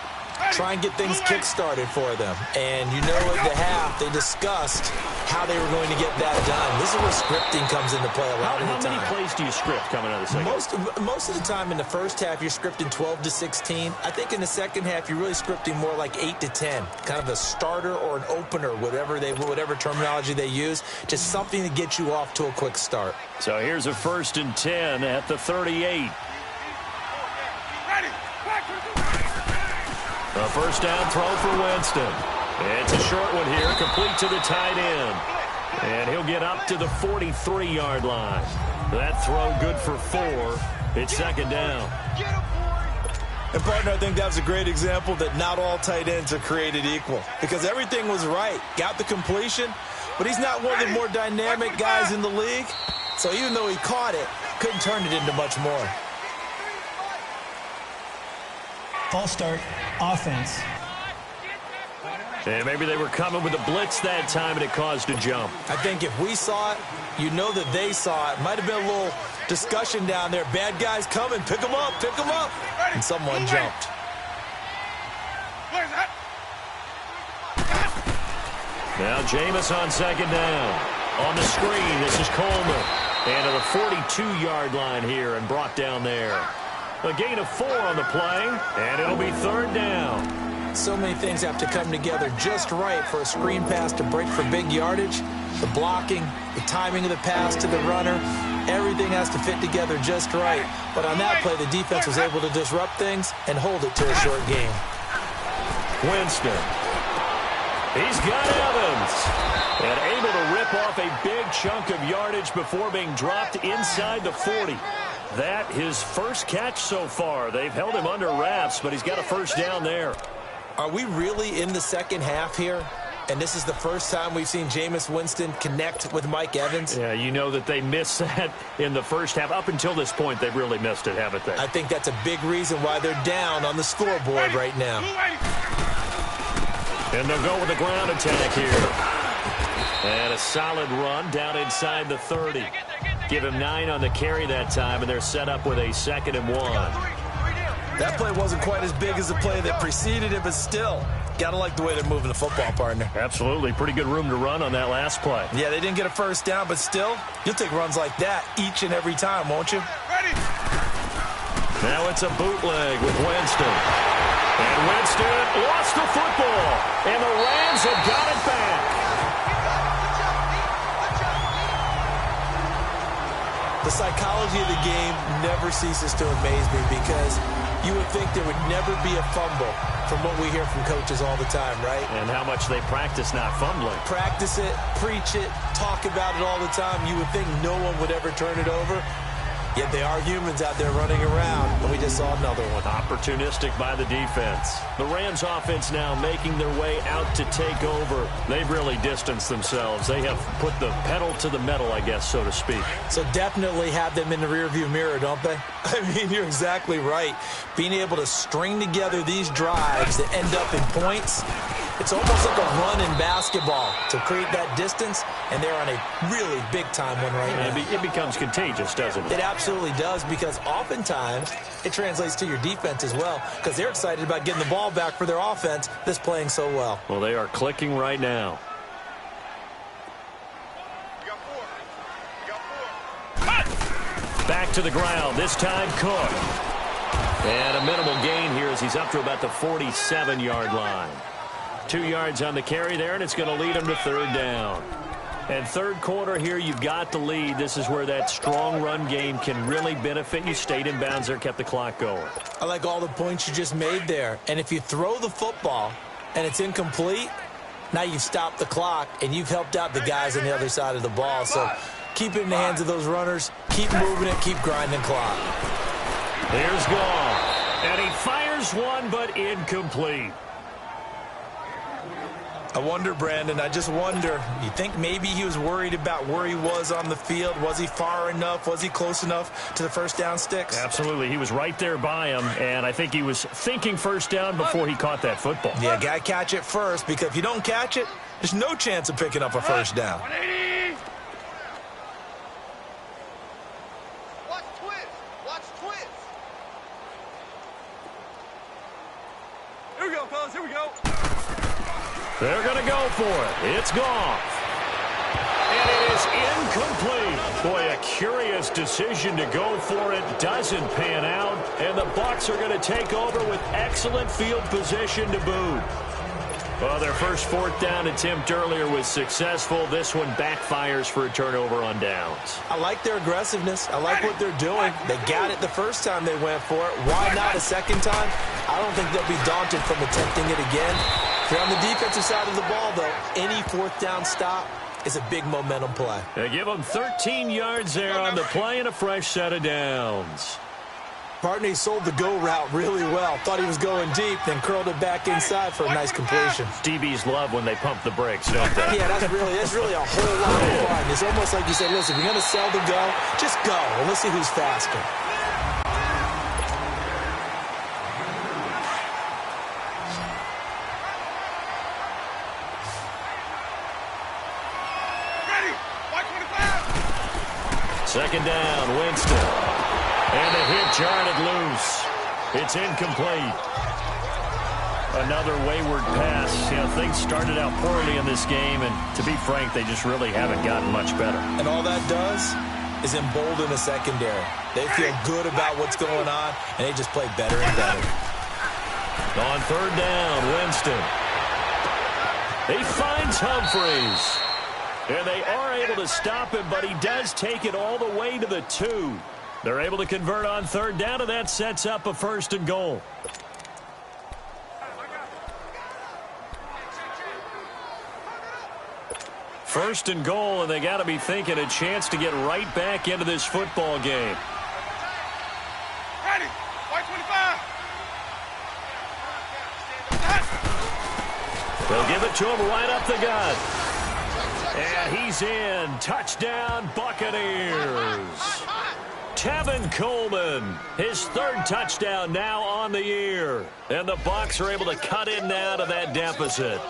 Try and get things kick-started for them. And you know at the half, they discussed how they were going to get that done. This is where scripting comes into play a lot of the time. How many plays do you script coming out of the 2nd? Most of the time in the 1st half, you're scripting 12 to 16. I think in the 2nd half, you're really scripting more like 8 to 10. Kind of a starter or an opener, whatever terminology they use. Just something to get you off to a quick start. So here's a 1st and 10 at the 38. A 1st down throw for Winston. It's a short one here, complete to the tight end. And he'll get up to the 43-yard line. That throw good for 4. It's 2nd down. And, partner, I think that was a great example that not all tight ends are created equal. Because everything was right. Got the completion, but he's not one of the more dynamic guys in the league. So even though he caught it, couldn't turn it into much more. False start, offense. And maybe they were coming with a blitz that time, and it caused a jump. I think if we saw it, you know that they saw it. Might have been a little discussion down there. Bad guys coming. Pick them up. Pick them up. And someone jumped. Now Jameis on 2nd down. On the screen, this is Coleman. And to the 42-yard line here and brought down there. A gain of 4 on the play, and it'll be 3rd down. So many things have to come together just right for a screen pass to break for big yardage. The blocking, the timing of the pass to the runner, everything has to fit together just right. But on that play, the defense was able to disrupt things and hold it to a short game. Winston. He's got Evans. And able to rip off a big chunk of yardage before being dropped inside the 40. That his first catch so far. They've held him under wraps, but he's got a 1st down there. Are we really in the 2nd half here? And this is the first time we've seen Jameis Winston connect with Mike Evans? Yeah, you know that they missed that in the 1st half. Up until this point, they've really missed it, haven't they? I think that's a big reason why they're down on the scoreboard right now. And they'll go with a ground attack here. And a solid run down inside the 30. Give him 9 on the carry that time, and they're set up with a 2nd and 1. That play wasn't quite as big as the play that preceded it, but still, gotta like the way they're moving the football, partner. Absolutely. Pretty good room to run on that last play. Yeah, they didn't get a first down, but still, you'll take runs like that each and every time, won't you? Ready. Now it's a bootleg with Winston. And Winston lost the football, and the Rams have got it back. The psychology of the game never ceases to amaze me because you would think there would never be a fumble from what we hear from coaches all the time, right? And how much they practice not fumbling. Practice it, preach it, talk about it all the time. You would think no one would ever turn it over. Yet they are humans out there running around, and we just saw another one. Opportunistic by the defense. The Rams offense now making their way out to take over. They've really distanced themselves. They have put the pedal to the metal, I guess, so to speak. So definitely have them in the rearview mirror, don't they? I mean, you're exactly right. Being able to string together these drives that end up in points, it's almost like a run in basketball to create that distance, and they're on a really big-time one right now. It becomes contagious, doesn't it? It absolutely does, because oftentimes it translates to your defense as well, because they're excited about getting the ball back for their offense that's playing so well. Well, they are clicking right now. Back to the ground, this time Cook. And a minimal gain here as he's up to about the 47-yard line. 2 yards on the carry there, and it's going to lead him to 3rd down. And 3rd quarter here, you've got the lead. This is where that strong run game can really benefit you. Stayed in bounds there, kept the clock going. I like all the points you just made there. And if you throw the football and it's incomplete, now you've stopped the clock and you've helped out the guys on the other side of the ball. So keep it in the hands of those runners. Keep moving it. Keep grinding clock. Here's Gall. And he fires one, but incomplete. I wonder, Brandon, I just wonder, you think maybe he was worried about where he was on the field? Was he far enough? Was he close enough to the first down sticks? Absolutely. He was right there by him, and I think he was thinking first down before he caught that football. Yeah, got to catch it first, because if you don't catch it, there's no chance of picking up a first down. 180. Watch twist. Watch twist. Here we go, fellas. Here we go. They're going to go for it. It's gone. And it is incomplete. Boy, a curious decision to go for it. Doesn't pan out. And the Bucs are going to take over with excellent field position to boot. Well, their first 4th down attempt earlier was successful. This one backfires for a turnover on downs. I like their aggressiveness. I like what they're doing. They got it the first time they went for it. Why not a second time? I don't think they'll be daunted from attempting it again. If you're on the defensive side of the ball, though, any 4th down stop is a big momentum play. They give them 13 yards there on the play and a fresh set of downs. Partner, he sold the go route really well. Thought he was going deep, then curled it back inside for a nice completion. DBs love when they pump the brakes, don't they? Yeah, that's really a whole lot of fun. It's almost like you said, listen, if you're going to sell the go, just go. And let's see who's faster. Second down, Winston. And the hit jarred it loose. It's incomplete. Another wayward pass. You know, things started out poorly in this game, and to be frank, they just really haven't gotten much better. And all that does is embolden the secondary. They feel good about what's going on, and they just play better and better. On 3rd down, Winston. He finds Humphreys. And they are able to stop him, but he does take it all the way to the 2. They're able to convert on 3rd down, and that sets up a 1st and goal. First and goal, and they got to be thinking a chance to get right back into this football game. Ready. White 25. They'll give it to him right up the gut. And he's in. Touchdown, Buccaneers. Tevin Coleman, his 3rd touchdown now on the year. And the Bucs are able to cut in now to that deficit.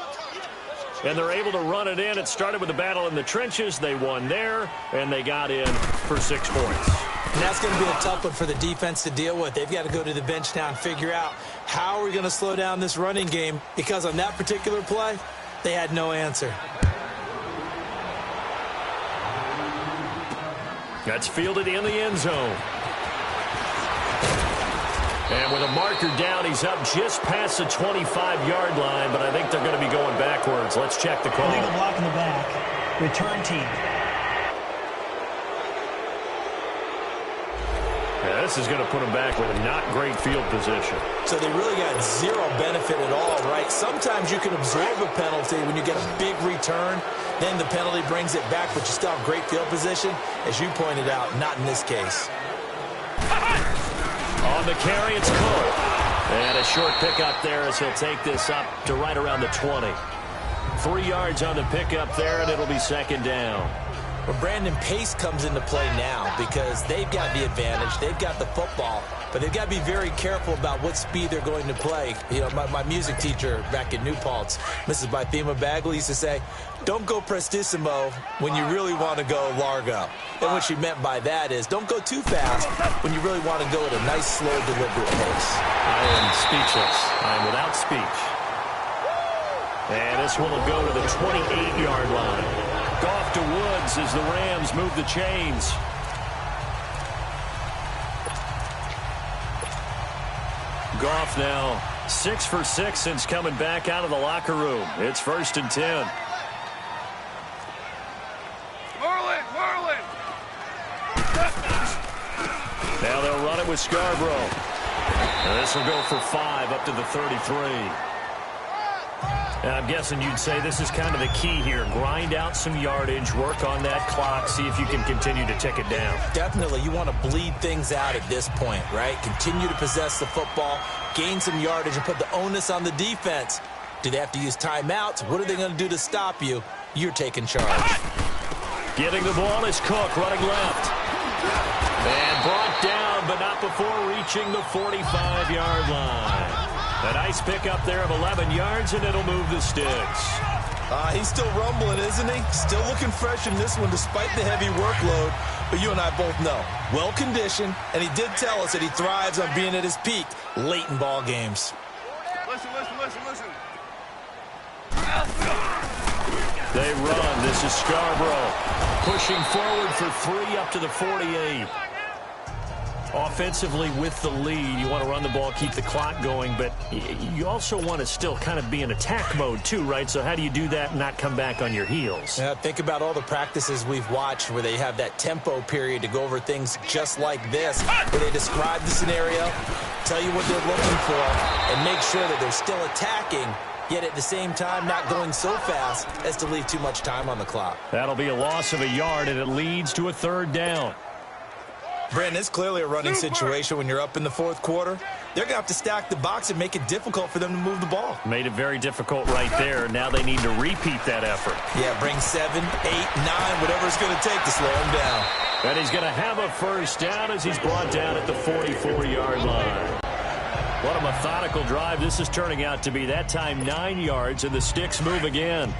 and they're able to run it in. It started with a battle in the trenches. They won there, and they got in for 6 points. And that's going to be a tough one for the defense to deal with. They've got to go to the bench now and figure out how are we going to slow down this running game, because on that particular play, they had no answer. That's fielded in the end zone. And with a marker down, he's up just past the 25-yard line, but I think they're going to be going backwards. Let's check the call. Illegal block in the back. Return team. Yeah, this is going to put them back with a not great field position. So they really got zero benefit at all, right? Sometimes you can absorb a penalty when you get a big return. Then the penalty brings it back, but you still have great field position. As you pointed out, not in this case. On the carry, it's Cook. And a short pickup there as he'll take this up to right around the 20. 3 yards on the pickup there, and it'll be second down. Well, Brandon, pace comes into play now because they've got the advantage. They've got the football, but they've got to be very careful about what speed they're going to play. You know, my music teacher back in New Paltz, Mrs. Bythema Bagley, used to say, don't go prestissimo when you really want to go largo. And what she meant by that is don't go too fast when you really want to go at a nice, slow, deliberate pace. I am speechless. I am without speech. And this one will go to the 28-yard line. Goff to Woods as the Rams move the chains. Goff now 6 for 6 since coming back out of the locker room. It's 1st and 10. Merlin! Now they'll run it with Scarborough. And this will go for 5 up to the 33. And I'm guessing you'd say this is kind of the key here. Grind out some yardage, work on that clock, see if you can continue to tick it down. Definitely. You want to bleed things out at this point, right? Continue to possess the football, gain some yardage, and put the onus on the defense. Do they have to use timeouts? What are they going to do to stop you? You're taking charge. Getting the ball is Cook, running left. And brought down, but not before reaching the 45-yard line. A nice pickup there of 11 yards, and it'll move the sticks. He's still rumbling, isn't he? Still looking fresh in this one despite the heavy workload. But you and I both know, well-conditioned, and he did tell us that he thrives on being at his peak late in ball games. Listen. They run. This is Scarborough pushing forward for 3 up to the 48. Offensively with the lead, you want to run the ball, keep the clock going, but you also want to still kind of be in attack mode too, right? So how do you do that and not come back on your heels? Yeah, think about all the practices we've watched where they have that tempo period to go over things just like this, where they describe the scenario, tell you what they're looking for, and make sure that they're still attacking, yet at the same time not going so fast as to leave too much time on the clock. That'll be a loss of a yard, and it leads to a 3rd down. Brandon, it's clearly a running situation when you're up in the 4th quarter. They're going to have to stack the box and make it difficult for them to move the ball. Made it very difficult right there. Now they need to repeat that effort. Yeah, bring 7, 8, 9, whatever it's going to take to slow him down. And he's going to have a 1st down as he's brought down at the 44-yard line. What a methodical drive this is turning out to be. That time 9 yards, and the sticks move again.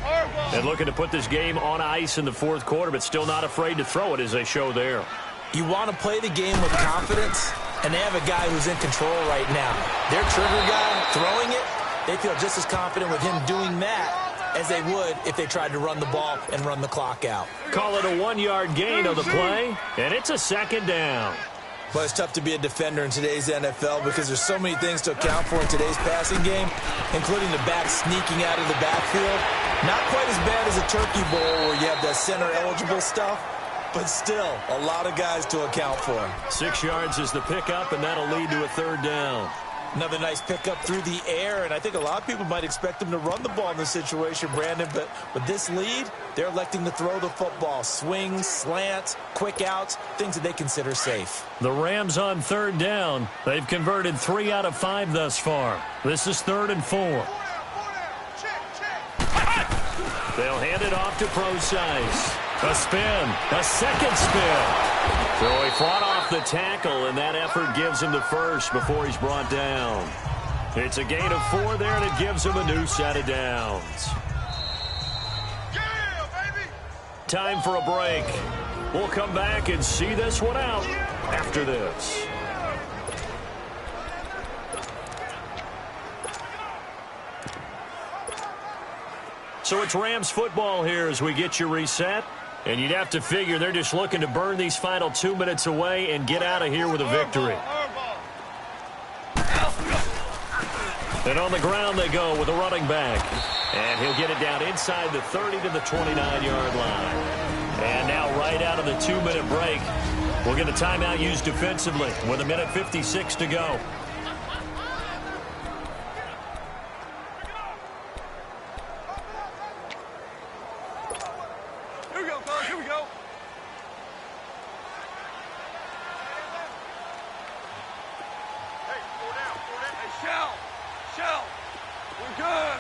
And looking to put this game on ice in the 4th quarter, but still not afraid to throw it as they show there. You want to play the game with confidence, and they have a guy who's in control right now. Their trigger guy throwing it, they feel just as confident with him doing that as they would if they tried to run the ball and run the clock out. Call it a 1-yard gain on the play, and it's a 2nd down. Well, it's tough to be a defender in today's NFL because there's so many things to account for in today's passing game, including the back sneaking out of the backfield. Not quite as bad as a turkey bowl where you have that center-eligible stuff, but still a lot of guys to account for. 6 yards is the pickup, and that'll lead to a 3rd down. Another nice pickup through the air, and I think a lot of people might expect them to run the ball in this situation, Brandon, but with this lead, they're electing to throw the football. Swings, slants, quick outs, things that they consider safe. The Rams on 3rd down. They've converted 3 out of 5 thus far. This is 3rd and 4. They'll hand it off to Procise. A spin, a 2nd spin. So he fought off the tackle, and that effort gives him the 1st before he's brought down. It's a gain of 4 there, and it gives him a new set of downs. time for a break. We'll come back and see this one out after this. So it's Rams football here as we get you reset. And you'd have to figure they're just looking to burn these final 2 minutes away and get out of here with a victory. And on the ground they go with a running back. And he'll get it down inside the 30 to the 29-yard line. And now right out of the 2-minute break, we'll get a timeout used defensively with 1:56 to go. Here we go, fellas. Here we go. Hey, slow down. Hey, Shell. We're good.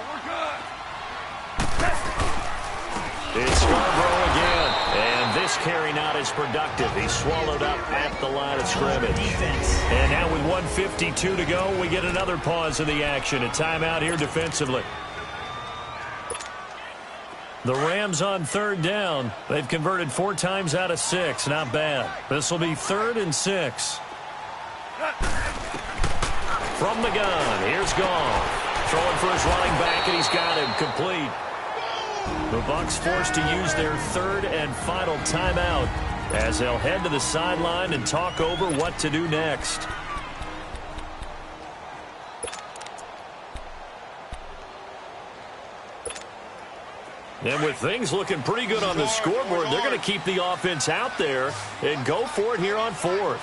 It's Scarborough again. And this carry not as productive. He's swallowed up at the line of scrimmage. And now with 1:52 to go, we get another pause in the action. A timeout here defensively. The Rams on third down. They've converted 4 times out of 6. Not bad. This will be 3rd and 6. From the gun, here's Goff. Throwing for his running back, and he's got him complete. The Bucs forced to use their 3rd and final timeout as they'll head to the sideline and talk over what to do next. And with things looking pretty good on the scoreboard, they're going to keep the offense out there and go for it here on 4th.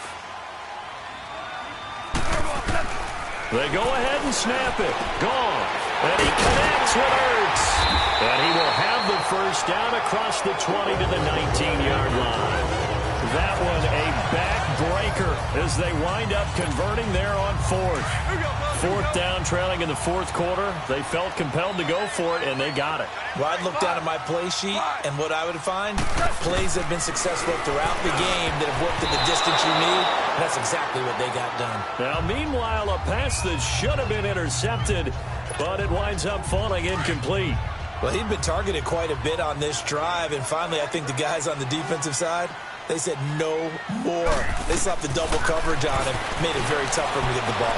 They go ahead and snap it. Gone. And he connects with Ertz. And he will have the first down across the 20 to the 19-yard line. That one a backbreaker as they wind up converting there on 4th. 4th down, trailing in the 4th quarter. They felt compelled to go for it, and they got it. Well, I'd look down at my play sheet, and what I would find, plays that have been successful throughout the game that have worked at the distance you need, and that's exactly what they got done. Now, meanwhile, a pass that should have been intercepted, but it winds up falling incomplete. Well, he'd been targeted quite a bit on this drive, and finally I think the guys on the defensive side, they said no more. They slapped the double coverage on him, made it very tough for him to get the ball.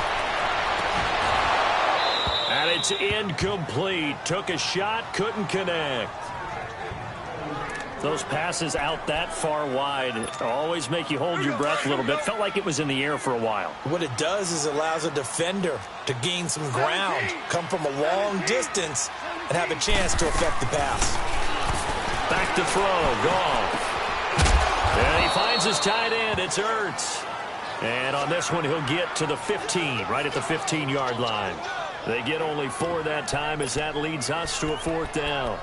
And it's incomplete. Took a shot, couldn't connect. Those passes out that far wide always make you hold your breath a little bit. Felt like it was in the air for a while. What it does is it allows a defender to gain some ground, come from a long distance, and have a chance to affect the pass. Back to throw. Goff. And he finds his tight end. It's Ertz. And on this one, he'll get to the 15, right at the 15-yard line. They get only 4 that time as that leads us to a 4th down.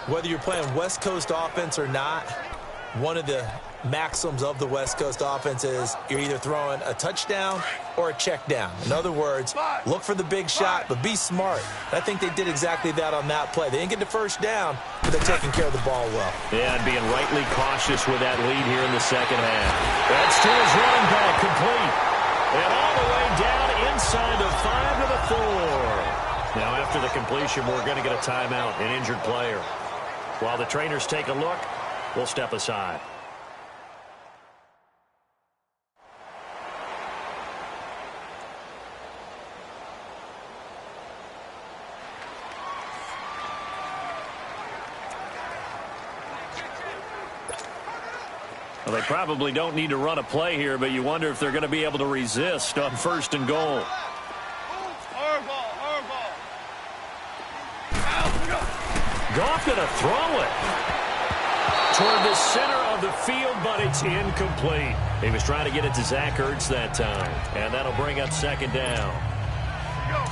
Whether you're playing West Coast offense or not, one of the maxims of the West Coast offense is you're either throwing a touchdown or a check down. In other words, look for the big shot, but be smart. And I think they did exactly that on that play. They didn't get the first down, but they're taking care of the ball well. Yeah, and being rightly cautious with that lead here in the second half. That's to his running back, complete. And all the way down inside the 5 to the 4. Now after the completion, we're going to get a timeout, an injured player. While the trainers take a look, we'll step aside. Well, they probably don't need to run a play here, but you wonder if they're going to be able to resist on 1st and goal. Goff going to throw it toward the center of the field, but it's incomplete. He was trying to get it to Zach Ertz that time, and that'll bring up 2nd down.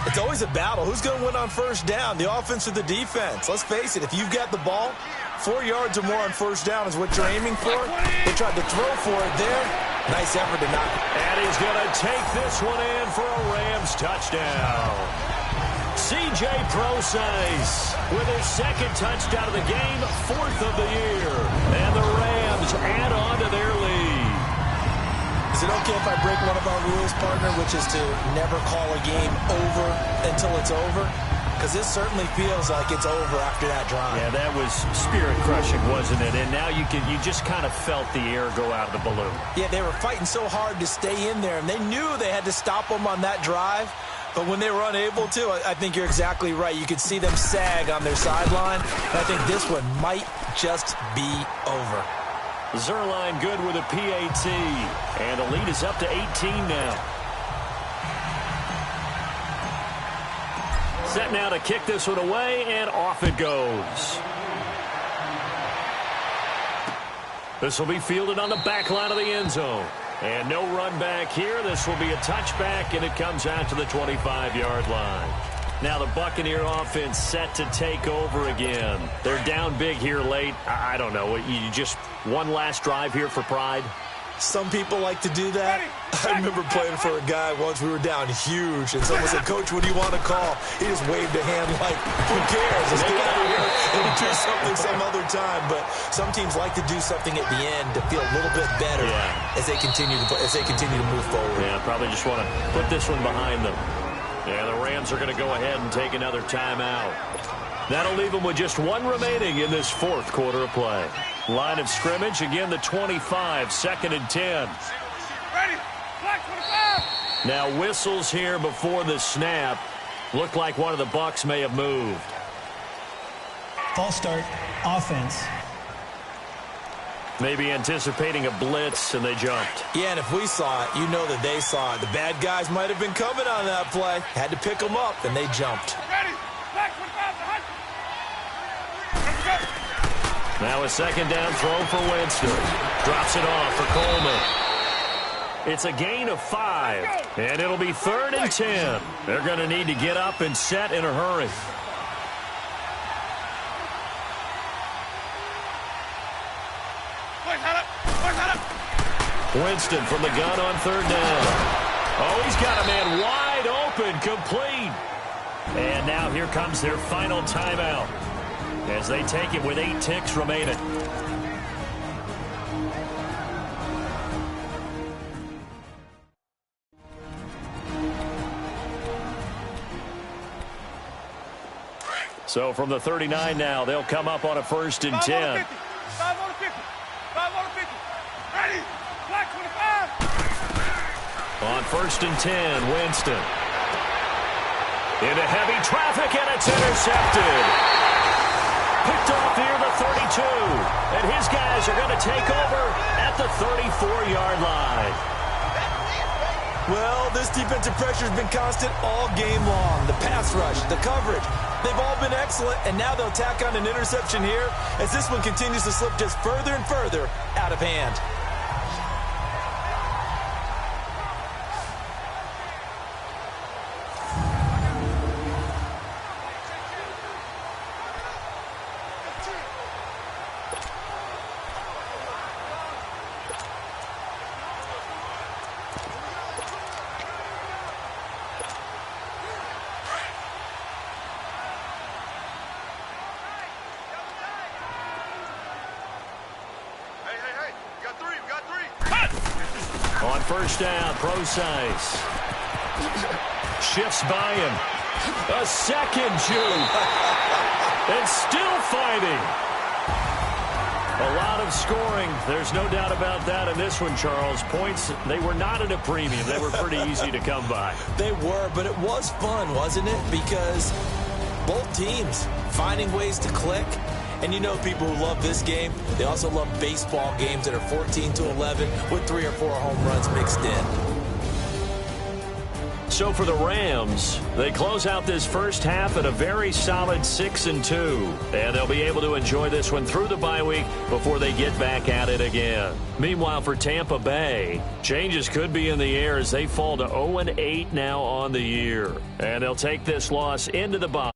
It's always a battle. Who's going to win on 1st down, the offense or the defense? Let's face it, if you've got the ball, 4 yards or more on 1st down is what you're aiming for. They tried to throw for it there. Nice effort to knock. And he's going to take this one in for a Rams touchdown. C.J. Prosise with his 2nd touchdown of the game, 4th of the year. And the Rams add on to their lead. Is it okay if I break one of our rules, partner, which is to never call a game over until it's over? because it certainly feels like it's over after that drive. Yeah, that was spirit-crushing, wasn't it? And now you just kind of felt the air go out of the balloon. Yeah, they were fighting so hard to stay in there, and they knew they had to stop them on that drive. But when they were unable to, I think you're exactly right. You could see them sag on their sideline. And I think this one might just be over. Zerline good with a PAT. And the lead is up to 18 now. Set now to kick this one away, and off it goes. This will be fielded on the back line of the end zone. And no run back here. This will be a touchback, and it comes out to the 25-yard line. Now the Buccaneer offense set to take over again. They're down big here late. I don't know. You just one last drive here for pride? Some people like to do that. I remember playing for a guy once. We were down huge, and someone said, "Coach, what do you want to call?" He just waved a hand like, "Who cares? Let's get out of here and do something some other time." But some teams like to do something at the end to feel a little bit better as they continue to move forward. Yeah, probably just want to put this one behind them. Yeah, the Rams are going to go ahead and take another timeout. That'll leave them with just one remaining in this fourth quarter of play. Line of scrimmage, again, the 25, 2nd and 10. Ready? Black 25. Now whistles here before the snap. Looked like one of the Bucs may have moved. False start, offense. Maybe anticipating a blitz, and they jumped. Yeah, and if we saw it, you know that they saw it. The bad guys might have been coming on that play. Had to pick them up, and they jumped. Ready? Black 25. Now a 2nd down throw for Winston. Drops it off for Coleman. It's a gain of 5, and it'll be 3rd and 10. They're going to need to get up and set in a hurry. Winston from the gun on 3rd down. Oh, he's got a man wide open, complete. And now here comes their final timeout as they take it with 8 ticks remaining. So from the 39 now, they'll come up on a 1st and 10. 5 on the 50. 5 on the 50. Ready? Black 25. On 1st and 10, Winston. Into heavy traffic, and it's intercepted. Picked off here, the 32. And his guys are going to take over at the 34-yard line. Well, this defensive pressure has been constant all game long. The pass rush, the coverage, they've all been excellent, and now they'll tack on an interception here as this one continues to slip just further and further out of hand. On 1st down, Procise. Shifts by him. A 2nd juke. And still fighting. A lot of scoring. There's no doubt about that in this one, Charles. Points, they were not at a premium. They were pretty easy to come by. They were, but it was fun, wasn't it? Because both teams finding ways to click. And you know people who love this game, they also love baseball games that are 14-11 with 3 or 4 home runs mixed in. So for the Rams, they close out this first half at a very solid 6-2. And they'll be able to enjoy this one through the bye week before they get back at it again. Meanwhile, for Tampa Bay, changes could be in the air as they fall to 0-8 now on the year. And they'll take this loss into the bye.